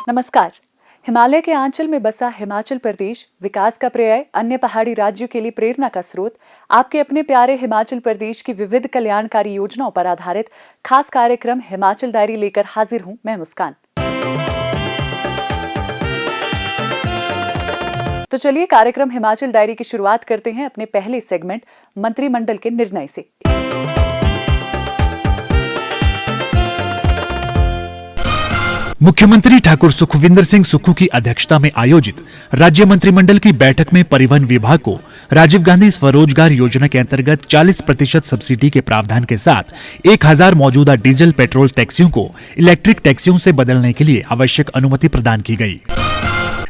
नमस्कार। हिमालय के आंचल में बसा हिमाचल प्रदेश विकास का पर्याय, अन्य पहाड़ी राज्यों के लिए प्रेरणा का स्रोत। आपके अपने प्यारे हिमाचल प्रदेश की विविध कल्याणकारी योजनाओं पर आधारित खास कार्यक्रम हिमाचल डायरी लेकर हाजिर हूं मैं मुस्कान। तो चलिए कार्यक्रम हिमाचल डायरी की शुरुआत करते हैं अपने पहले सेगमेंट मंत्रिमंडल के निर्णय से। मुख्यमंत्री ठाकुर सुखविंदर सिंह सुक्खू की अध्यक्षता में आयोजित राज्य मंत्रिमंडल की बैठक में परिवहन विभाग को राजीव गांधी स्वरोजगार योजना के अंतर्गत 40% सब्सिडी के प्रावधान के साथ 1000 मौजूदा डीजल पेट्रोल टैक्सियों को इलेक्ट्रिक टैक्सियों से बदलने के लिए आवश्यक अनुमति प्रदान की गई।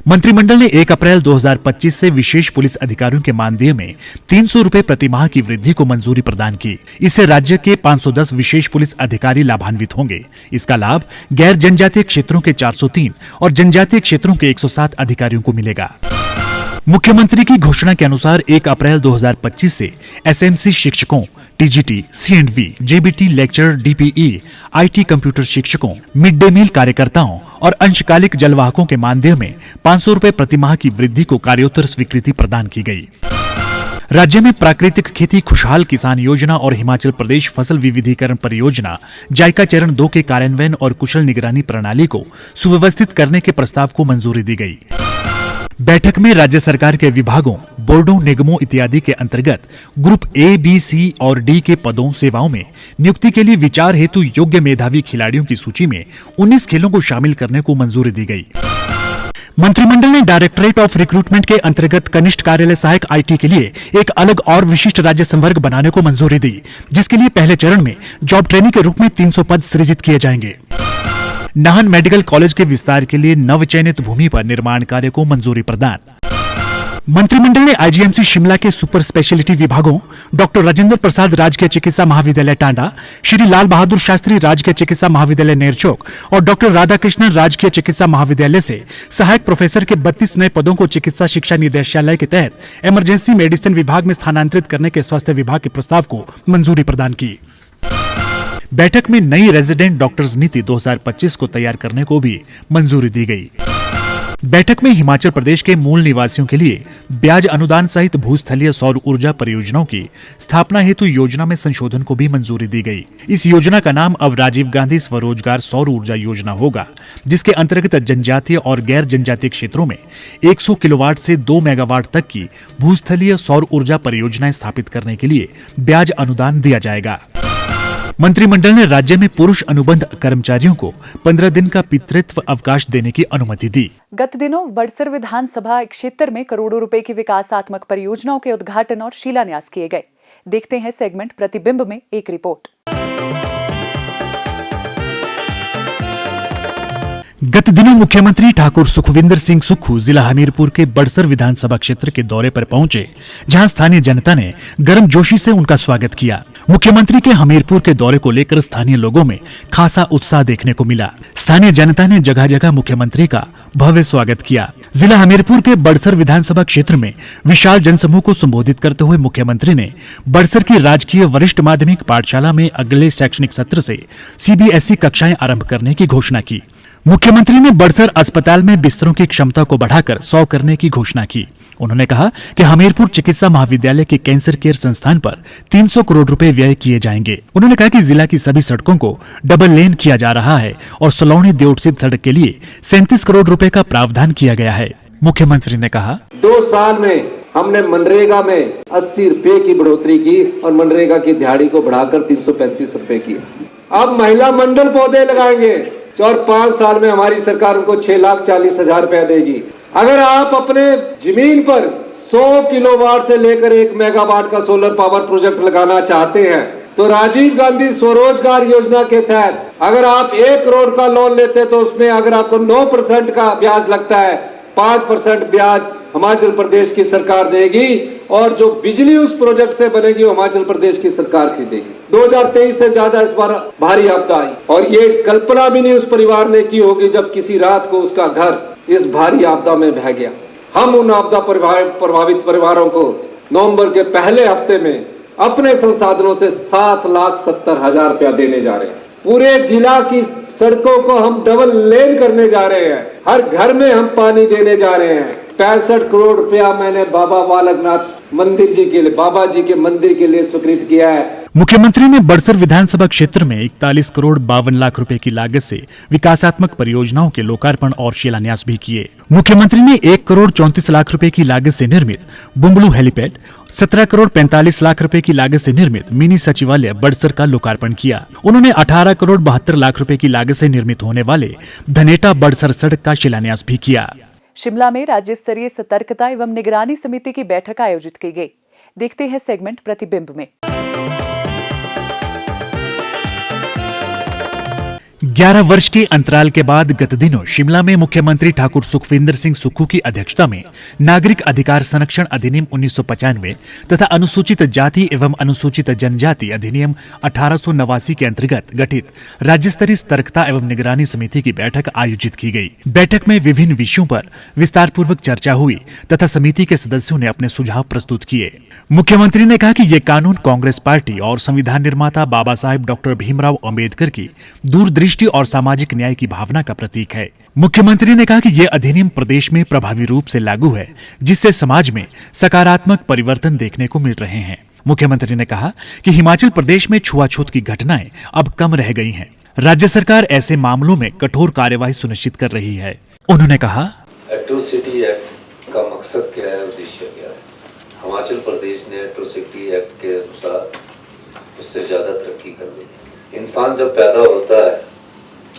मंत्रिमंडल ने 1 अप्रैल 2025 से विशेष पुलिस अधिकारियों के मानदेय में 300 रुपए प्रति माह की वृद्धि को मंजूरी प्रदान की। इससे राज्य के 510 विशेष पुलिस अधिकारी लाभान्वित होंगे। इसका लाभ गैर जनजातीय क्षेत्रों के 403 और जनजातीय क्षेत्रों के 107 अधिकारियों को मिलेगा। मुख्यमंत्री की घोषणा के अनुसार 1 अप्रैल 2025 से एसएमसी शिक्षकों, TGT, C and V, JBT lecturer, DPE, IT computer शिक्षकों, मिड डे मील कार्यकर्ताओं और अंशकालिक जलवाहकों के मानदेय में 500 रुपए प्रति माह की वृद्धि को कार्योत्तर स्वीकृति प्रदान की गई। राज्य में प्राकृतिक खेती खुशहाल किसान योजना और हिमाचल प्रदेश फसल विविधीकरण परियोजना जायका चरण 2 के कार्यान्वयन और कुशल निगरानी प्रणाली को सुव्यवस्थित करने के प्रस्ताव को मंजूरी दी गई। बैठक में राज्य सरकार के विभागों, बोर्डों, निगमों इत्यादि के अंतर्गत ग्रुप ए, बी, सी और डी के पदों सेवाओं में नियुक्ति के लिए विचार हेतु योग्य मेधावी खिलाड़ियों की सूची में 19 खेलों को शामिल करने को मंजूरी दी गई। मंत्रिमंडल ने डायरेक्टरेट ऑफ रिक्रूटमेंट के अंतर्गत कनिष्ठ कार्यालय सहायक आईटी के लिए एक अलग और विशिष्ट राज्य संवर्ग बनाने को मंजूरी दी, जिसके लिए पहले चरण में जॉब ट्रेनिंग के रूप में 300 पद सृजित किए जाएंगे। नाहन मेडिकल कॉलेज के विस्तार के लिए नवचयनित भूमि पर निर्माण कार्य को मंजूरी प्रदान। मंत्रिमंडल ने आईजीएमसी शिमला के सुपर स्पेशलिटी विभागों डॉक्टर राजेंद्र प्रसाद राजकीय चिकित्सा महाविद्यालय टांडा, श्री लाल बहादुर शास्त्री राजकीय चिकित्सा महाविद्यालय नेरचौक और डॉक्टर राधाकृष्णन राजकीय चिकित्सा महाविद्यालय से सहायक प्रोफेसर के 32 नए पदों को चिकित्सा शिक्षा निदेशालय के तहत इमरजेंसी मेडिसिन विभाग में स्थानांतरित करने के स्वास्थ्य विभाग के प्रस्ताव को मंजूरी प्रदान की। बैठक में नई रेजिडेंट डॉक्टर्स नीति 2025 को तैयार करने को भी मंजूरी दी गई। बैठक में हिमाचल प्रदेश के मूल निवासियों के लिए ब्याज अनुदान सहित भूस्थलीय सौर ऊर्जा परियोजनाओं की स्थापना हेतु योजना में संशोधन को भी मंजूरी दी गई। इस योजना का नाम अब राजीव गांधी स्वरोजगार सौर ऊर्जा योजना होगा, जिसके अंतर्गत जनजातीय और गैर जनजातीय क्षेत्रों में 100 किलोवाट से 2 मेगावाट तक की भूस्थलीय सौर ऊर्जा परियोजनाएं स्थापित करने के लिए ब्याज अनुदान दिया जाएगा। मंत्रिमंडल ने राज्य में पुरुष अनुबंध कर्मचारियों को 15 दिन का पितृत्व अवकाश देने की अनुमति दी। गत दिनों बड़सर विधानसभा क्षेत्र में करोड़ों रुपए की विकासात्मक परियोजनाओं के उद्घाटन और शिलान्यास किए गए। देखते हैं सेगमेंट प्रतिबिंब में एक रिपोर्ट। गत दिनों मुख्यमंत्री ठाकुर सुखविंदर सिंह सुक्खू जिला हमीरपुर के बड़सर विधानसभा क्षेत्र के दौरे पर पहुंचे, जहां स्थानीय जनता ने गर्मजोशी से उनका स्वागत किया। मुख्यमंत्री के हमीरपुर के दौरे को लेकर स्थानीय लोगों में खासा उत्साह देखने को मिला। स्थानीय जनता ने जगह जगह मुख्यमंत्री का भव्य स्वागत किया। जिला हमीरपुर के बड़सर विधानसभा क्षेत्र में विशाल जनसमूह को संबोधित करते हुए मुख्यमंत्री ने बड़सर की राजकीय वरिष्ठ माध्यमिक पाठशाला में अगले शैक्षणिक सत्र से सीबीएसई कक्षाएं आरंभ करने की घोषणा की। मुख्यमंत्री ने बड़सर अस्पताल में बिस्तरों की क्षमता को बढ़ाकर 100 करने की घोषणा की। उन्होंने कहा कि हमीरपुर चिकित्सा महाविद्यालय के कैंसर केयर संस्थान पर 300 करोड़ रुपए व्यय किए जाएंगे। उन्होंने कहा कि जिला की सभी सड़कों को डबल लेन किया जा रहा है और सलौनी देवटसिद्ध सड़क के लिए 37 करोड़ रुपए का प्रावधान किया गया है। मुख्यमंत्री ने कहा, 2 साल में हमने मनरेगा में 80 रुपए की बढ़ोतरी की और मनरेगा की दिहाड़ी को बढ़ाकर 335 रुपए की। अब महिला मंडल पौधे लगाएंगे और 5 साल में हमारी सरकार उनको 6,40,000 रुपया देगी। अगर आप अपने जमीन पर 100 किलोवाट से लेकर 1 मेगावाट का सोलर पावर प्रोजेक्ट लगाना चाहते हैं तो राजीव गांधी स्वरोजगार योजना के तहत अगर आप 1 करोड़ का लोन लेते तो उसमें अगर आपको 9% का ब्याज लगता है, 5% ब्याज हिमाचल प्रदेश की सरकार देगी और जो बिजली उस प्रोजेक्ट से बनेगी वो हिमाचल प्रदेश की सरकार खरीदेगी। 2023 से ज्यादा इस बार भारी आपदा आई और ये कल्पना भी नहीं उस परिवार ने की होगी जब किसी रात को उसका घर इस भारी आपदा में बह गया। हम उन आपदा प्रभावित परिवारों को नवंबर के पहले हफ्ते में अपने संसाधनों से 7,70,000 रुपया देने जा रहे हैं। पूरे जिला की सड़कों को हम डबल लेन करने जा रहे हैं। हर घर में हम पानी देने जा रहे हैं। 65 करोड़ रुपया मैंने बाबा बालकनाथ मंदिर जी के लिए, बाबा जी के मंदिर के लिए स्वीकृत किया है। मुख्यमंत्री ने बड़सर विधानसभा क्षेत्र में 41 करोड़ 52 लाख रुपए की लागत से विकासात्मक परियोजनाओं के लोकार्पण और शिलान्यास भी किए। मुख्यमंत्री ने 1 करोड़ 34 लाख रुपए की लागत से निर्मित बुंबलू हेलीपैड, 17 करोड़ 45 लाख रुपए की लागत से निर्मित मिनी सचिवालय बड़सर का लोकार्पण किया। उन्होंने 18 करोड़ 72 लाख रुपए की लागत से निर्मित होने वाले धनेटा बड़सर सड़क का शिलान्यास भी किया। शिमला में राज्य स्तरीय सतर्कता एवं निगरानी समिति की बैठक आयोजित की गई। देखते हैं सेगमेंट प्रतिबिंब में। 11 वर्ष के अंतराल के बाद गत दिनों शिमला में मुख्यमंत्री ठाकुर सुखविंदर सिंह सुक्खू की अध्यक्षता में नागरिक अधिकार संरक्षण अधिनियम 1995 तथा अनुसूचित जाति एवं अनुसूचित जनजाति अधिनियम 1889 के अंतर्गत गठित राज्य स्तरीय सतर्कता एवं निगरानी समिति की बैठक आयोजित की गई। बैठक में विभिन्न विषयों पर विस्तार पूर्वक चर्चा हुई तथा समिति के सदस्यों ने अपने सुझाव प्रस्तुत किए। मुख्यमंत्री ने कहा कि ये कानून कांग्रेस पार्टी और संविधान निर्माता बाबा साहेब डॉक्टर भीमराव अंबेडकर की दूरदृष्टि और सामाजिक न्याय की भावना का प्रतीक है। मुख्यमंत्री ने कहा कि यह अधिनियम प्रदेश में प्रभावी रूप से लागू है, जिससे समाज में सकारात्मक परिवर्तन देखने को मिल रहे हैं। मुख्यमंत्री ने कहा कि हिमाचल प्रदेश में छुआछूत की घटनाएं अब कम रह गई हैं। राज्य सरकार ऐसे मामलों में कठोर कार्यवाही सुनिश्चित कर रही है। उन्होंने कहा, एट्रोसिटी एक्ट का मकसद क्या है, उद्देश्य क्या है? हिमाचल प्रदेश ने एट्रोसिटी एक्ट के अनुसार उससे ज्यादा तरक्की कर ली। इंसान जब पैदा होता है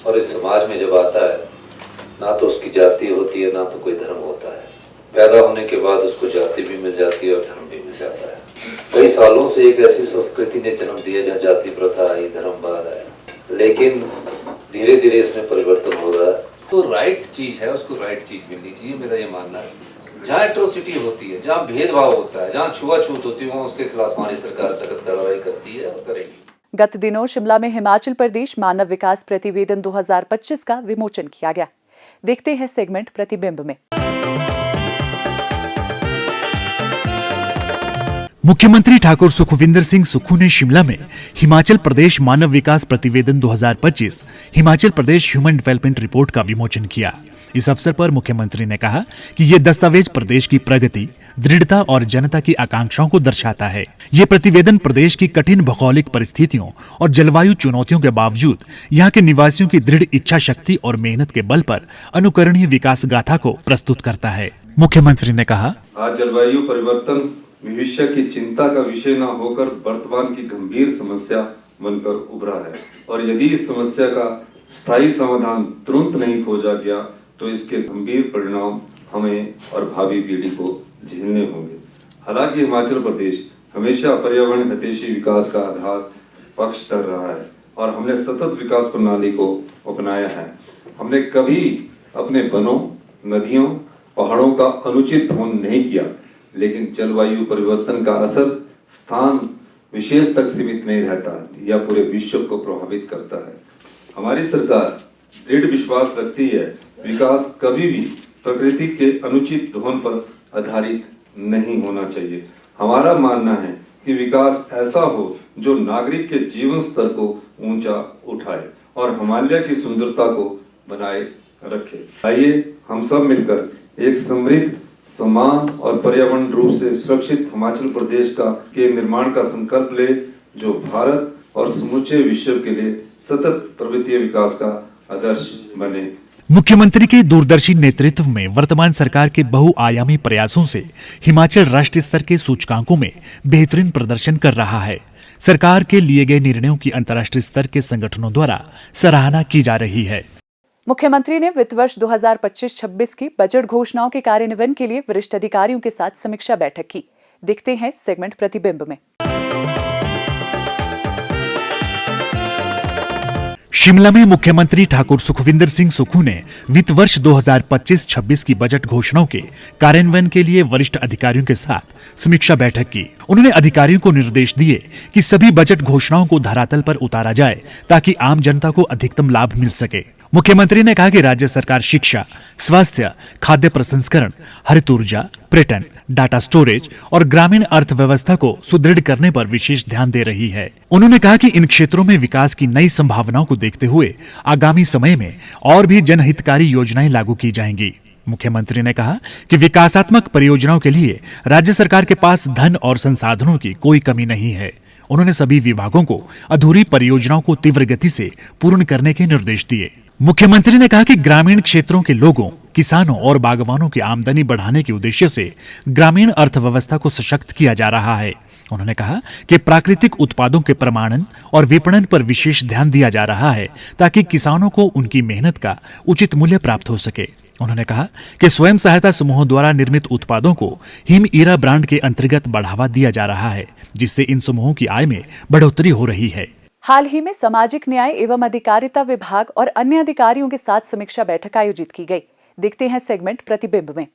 और इस समाज में जब आता है, ना तो उसकी जाति होती है ना तो कोई धर्म होता है। पैदा होने के बाद उसको जाति भी मिल जाती है और धर्म भी मिल जाता है। कई सालों से एक ऐसी संस्कृति ने जन्म दिया जहाँ जाति प्रथा आई, धर्मवाद आया, लेकिन धीरे धीरे इसमें परिवर्तन हो रहा है। तो राइट चीज है, उसको राइट चीज मिलनी चाहिए, मेरा ये मानना है। जहाँ एट्रोसिटी होती है, जहाँ भेदभाव होता है, जहाँ छुआछूत होती है, वहाँ उसके खिलाफ हमारी सरकार सख्त कार्रवाई करती है और करेगी। गत दिनों शिमला में हिमाचल प्रदेश मानव विकास प्रतिवेदन 2025 का विमोचन किया गया। देखते हैं सेगमेंट प्रतिबिंब में। मुख्यमंत्री ठाकुर सुखविंदर सिंह सुक्खू ने शिमला में हिमाचल प्रदेश मानव विकास प्रतिवेदन 2025 Himachal Pradesh human development report का विमोचन किया। इस अवसर पर मुख्यमंत्री ने कहा कि ये दस्तावेज प्रदेश की प्रगति, दृढ़ता और जनता की आकांक्षाओं को दर्शाता है। ये प्रतिवेदन प्रदेश की कठिन भौगोलिक परिस्थितियों और जलवायु चुनौतियों के बावजूद यहाँ के निवासियों की दृढ़ इच्छा शक्ति और मेहनत के बल पर अनुकरणीय विकास गाथा को प्रस्तुत करता है। मुख्यमंत्री ने कहा, आज जलवायु परिवर्तन भविष्य की चिंता का विषय न होकर वर्तमान की गंभीर समस्या बनकर उभरा है और यदि इस समस्या का स्थायी समाधान तुरंत नहीं खोजा गया तो इसके गंभीर परिणाम हमें और भावी पीढ़ी को झेलने होंगे। हालांकि हिमाचल प्रदेश हमेशा पर्यावरण हितैषी विकास का आधार पक्ष कर रहा है और हमने सतत विकास प्रणाली को अपनाया है। हमने कभी अपने वनों, नदियों, पहाड़ों का अनुचित दोहन नहीं किया, लेकिन जलवायु परिवर्तन का असर स्थान विशेष तक सीमित नहीं रहता, यह पूरे विश्व को प्रभावित करता है। हमारी सरकार दृढ़ विश्वास रखती है, विकास कभी भी प्रकृति के अनुचित दोहन पर आधारित नहीं होना चाहिए। हमारा मानना है कि विकास ऐसा हो जो नागरिक के जीवन स्तर को ऊंचा उठाए और हिमालय की सुंदरता को बनाए रखे। आइए हम सब मिलकर एक समृद्ध, समान और पर्यावरण रूप से सुरक्षित हिमाचल प्रदेश के निर्माण का संकल्प ले, जो भारत और समूचे विश्व के लिए सतत पर्वतीय विकास का आदर्श बने। मुख्यमंत्री के दूरदर्शी नेतृत्व में वर्तमान सरकार के बहुआयामी प्रयासों से हिमाचल राष्ट्रीय स्तर के सूचकांकों में बेहतरीन प्रदर्शन कर रहा है। सरकार के लिए गए निर्णयों की अंतर्राष्ट्रीय स्तर के संगठनों द्वारा सराहना की जा रही है। मुख्यमंत्री ने वित्त वर्ष 2025-26 की बजट घोषणाओं के कार्यान्वयन के लिए वरिष्ठ अधिकारियों के साथ समीक्षा बैठक की। देखते हैं सेगमेंट प्रतिबिंब में। शिमला में मुख्यमंत्री ठाकुर सुखविंदर सिंह सुक्खू ने वित्त वर्ष 2025-26 की बजट घोषणाओं के कार्यान्वयन के लिए वरिष्ठ अधिकारियों के साथ समीक्षा बैठक की। उन्होंने अधिकारियों को निर्देश दिए कि सभी बजट घोषणाओं को धरातल पर उतारा जाए ताकि आम जनता को अधिकतम लाभ मिल सके। मुख्यमंत्री ने कहा कि राज्य सरकार शिक्षा, स्वास्थ्य, खाद्य प्रसंस्करण, हरित ऊर्जा, पर्यटन, डाटा स्टोरेज और ग्रामीण अर्थव्यवस्था को सुदृढ़ करने पर विशेष ध्यान दे रही है। उन्होंने कहा कि इन क्षेत्रों में विकास की नई संभावनाओं को देखते हुए आगामी समय में और भी जनहितकारी योजनाएं लागू की जाएंगी। मुख्यमंत्री ने कहा कि विकासात्मक परियोजनाओं के लिए राज्य सरकार के पास धन और संसाधनों की कोई कमी नहीं है। उन्होंने सभी विभागों को अधूरी परियोजनाओं को तीव्र गति से पूर्ण करने के निर्देश दिए। मुख्यमंत्री ने कहा कि ग्रामीण क्षेत्रों के लोगों, किसानों और बागवानों की आमदनी बढ़ाने के उद्देश्य से ग्रामीण अर्थव्यवस्था को सशक्त किया जा रहा है। उन्होंने कहा कि प्राकृतिक उत्पादों के प्रमाणन और विपणन पर विशेष ध्यान दिया जा रहा है ताकि किसानों को उनकी मेहनत का उचित मूल्य प्राप्त हो सके। उन्होंने कहा कि स्वयं सहायता समूहों द्वारा निर्मित उत्पादों को हिम ईरा ब्रांड के अंतर्गत बढ़ावा दिया जा रहा है, जिससे इन समूहों की आय में बढ़ोतरी हो रही है। हाल ही में सामाजिक न्याय एवं अधिकारिता विभाग और अन्य अधिकारियों के साथ समीक्षा बैठक आयोजित की गई। देखते हैं सेगमेंट प्रतिबिंब में।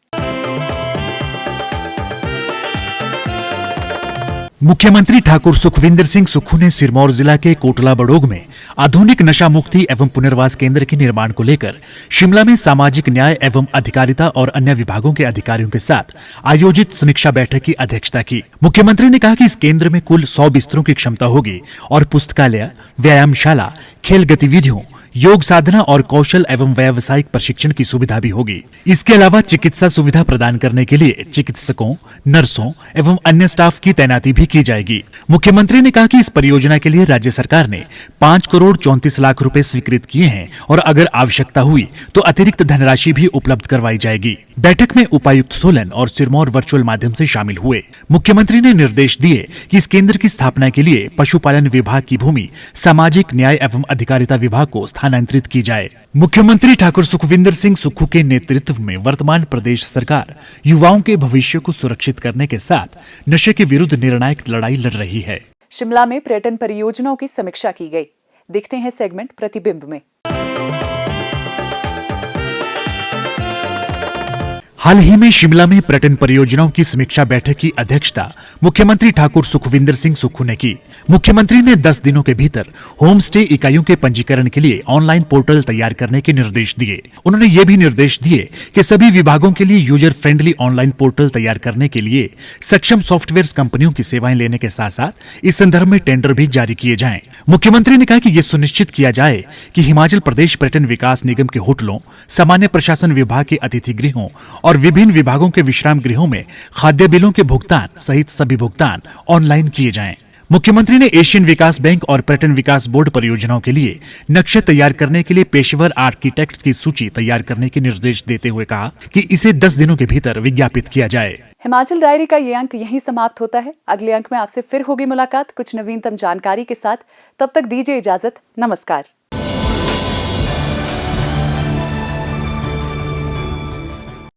मुख्यमंत्री ठाकुर सुखविंदर सिंह सुक्खू ने सिरमौर जिला के कोटला बड़ोग में आधुनिक नशा मुक्ति एवं पुनर्वास केंद्र के निर्माण को लेकर शिमला में सामाजिक न्याय एवं अधिकारिता और अन्य विभागों के अधिकारियों के साथ आयोजित समीक्षा बैठक की अध्यक्षता की। मुख्यमंत्री ने कहा कि इस केंद्र में कुल 100 बिस्तरों की क्षमता होगी और पुस्तकालय, व्यायामशाला, खेल गतिविधियों, योग साधना और कौशल एवं व्यावसायिक प्रशिक्षण की सुविधा भी होगी। इसके अलावा चिकित्सा सुविधा प्रदान करने के लिए चिकित्सकों, नर्सों एवं अन्य स्टाफ की तैनाती भी की जाएगी। मुख्यमंत्री ने कहा कि इस परियोजना के लिए राज्य सरकार ने 5 करोड़ 34 लाख रुपए स्वीकृत किए हैं और अगर आवश्यकता हुई तो अतिरिक्त धनराशि भी उपलब्ध करवाई जाएगी। बैठक में उपायुक्त सोलन और सिरमौर वर्चुअल माध्यम से शामिल हुए। मुख्यमंत्री ने निर्देश दिए कि इस केंद्र की स्थापना के लिए पशुपालन विभाग की भूमि सामाजिक न्याय एवं अधिकारिता विभाग को स्थानांतरित की जाए। मुख्यमंत्री ठाकुर सुखविंदर सिंह सुक्खू के नेतृत्व में वर्तमान प्रदेश सरकार युवाओं के भविष्य को सुरक्षित करने के साथ नशे के विरुद्ध निर्णायक लड़ाई लड़ रही है। शिमला में पर्यटन परियोजनाओं की समीक्षा की गई। देखते हैं सेगमेंट प्रतिबिंब में। हाल ही में शिमला में पर्यटन परियोजनाओं की समीक्षा बैठक की अध्यक्षता मुख्यमंत्री ठाकुर सुखविंदर सिंह सुक्खू ने की। मुख्यमंत्री ने 10 दिनों के भीतर होम स्टे इकाइयों के पंजीकरण के लिए ऑनलाइन पोर्टल तैयार करने के निर्देश दिए। उन्होंने ये भी निर्देश दिए कि सभी विभागों के लिए यूजर फ्रेंडली ऑनलाइन पोर्टल तैयार करने के लिए सक्षम सॉफ्टवेयर कंपनियों की सेवाएं लेने के साथ साथ इस संदर्भ में टेंडर भी जारी किए जाएं। मुख्यमंत्री ने कहा कि ये सुनिश्चित किया जाए कि हिमाचल प्रदेश पर्यटन विकास निगम के होटलों, सामान्य प्रशासन विभाग के अतिथि गृहों और विभिन्न विभागों के विश्राम गृहों में खाद्य बिलों के भुगतान सहित सभी भुगतान ऑनलाइन किए जाएं। मुख्यमंत्री ने एशियन विकास बैंक और पर्यटन विकास बोर्ड परियोजनाओं के लिए नक्शे तैयार करने के लिए पेशेवर आर्किटेक्ट्स की सूची तैयार करने के निर्देश देते हुए कहा कि इसे 10 दिनों के भीतर विज्ञापित किया जाए। हिमाचल डायरी का ये अंक यहीं समाप्त होता है। अगले अंक में आपसे फिर होगी मुलाकात कुछ नवीनतम जानकारी के साथ। तब तक दीजिए इजाजत। नमस्कार।